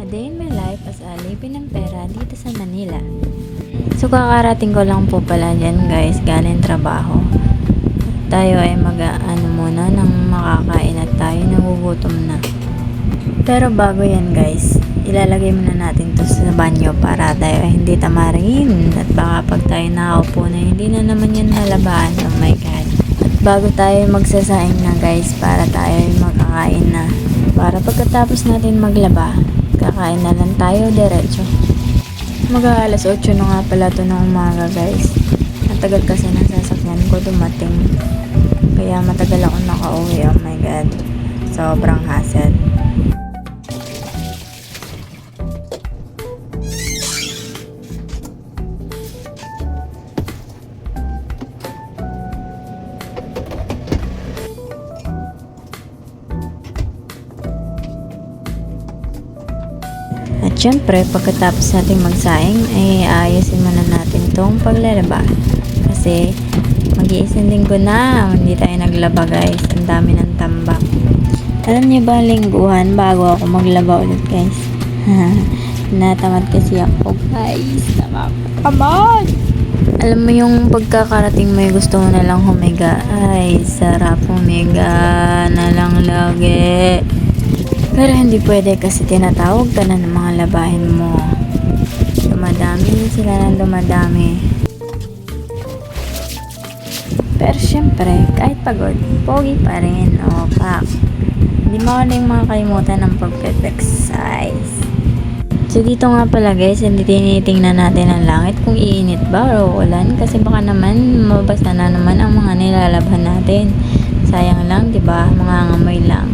day in my life as a living ng pera dito sa Manila. So kakarating ko lang po pala dyan guys, galing trabaho. Tayo ay mag-ano muna nang makakain at tayo nagugutom na. Pero bago yan guys, ilalagay muna natin to sa banyo para tayo ay hindi tamarin. At baka pag tayo nakaupo na, hindi na naman yan nalabahan. Oh my god. At bago tayo magsasaing na guys, para tayo ay makakain na. Para pagkatapos natin maglaba, kakain na lang tayo diretso. Mag-aalas 8 na nga pala to ng umaga guys. Matagal kasi ng sasakyan ko dumating. Kaya matagal ako nakauwi. Oh my god. Sobrang hassle. At syempre, pagkatapos natin magsaing, ay ayusin muna natin tong paglalaba. Kasi, mag-iisang linggo na, hindi tayo naglaba guys. Ang dami ng tambak. Alam niyo ba, lingguhan bago ako maglaba ulit guys? Natamad kasi ako guys. Nakakatamad! Alam mo yung pagkakarating mo, gusto mo na lang humiga. Ay, sarap humiga na lang lagi. Pero hindi pwede kasi tinatawag ka na ng mga labahin mo. Dumadami sila ng dumadami. Pero syempre, kahit pagod, pogi pa rin. O, pak. Hindi mo na yung mga kalimutan ng pag-exercise. So dito nga pala guys, hindi tinitingnan natin ang langit kung iinit ba o ulan. Kasi baka naman, mabasa na naman ang mga nilalabhan natin. Sayang lang, diba? Mga ngamoy lang.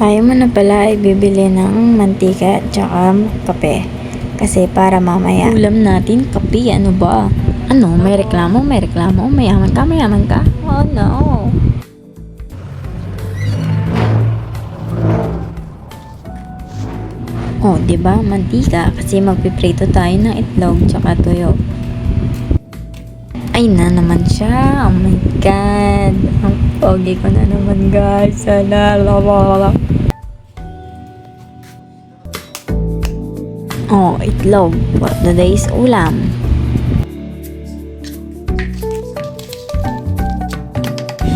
Tayo muna pala ay bibili ng mantika at saka kape. Kasi para mamaya ulam natin kape. Ano ba? Ano? May reklamo? May reklamo? Mayaman ka? Mayaman ka? Oh no! Oh, 'di ba? Mantika kasi magpiprito tayo ng itlog tsaka tuyo. Ay na naman siya. Oh my god. Pogi ko na naman guys. Lalala. Oh, itlog. For today's ulam.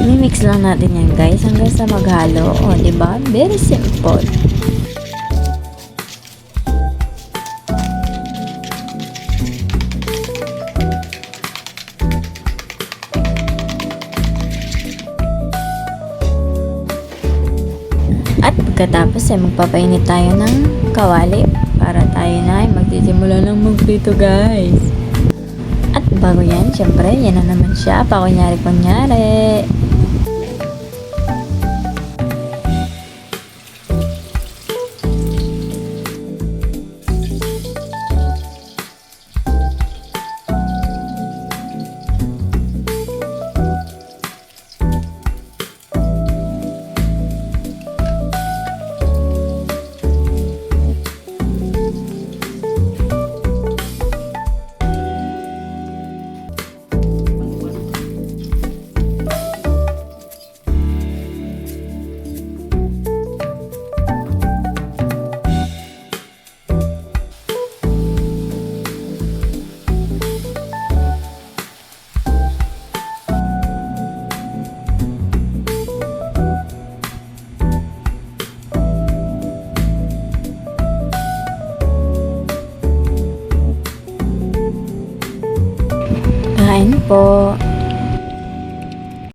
Mimix lang natin yan guys hanggang sa maghalo. O, diba? Very simple. At pagkatapos ay magpapainit tayo ng kawali para tayo na ay magsisimula ng magprito guys. At bago yan, syempre, yan na naman siya. Pakunyari-kunyari. Kain po.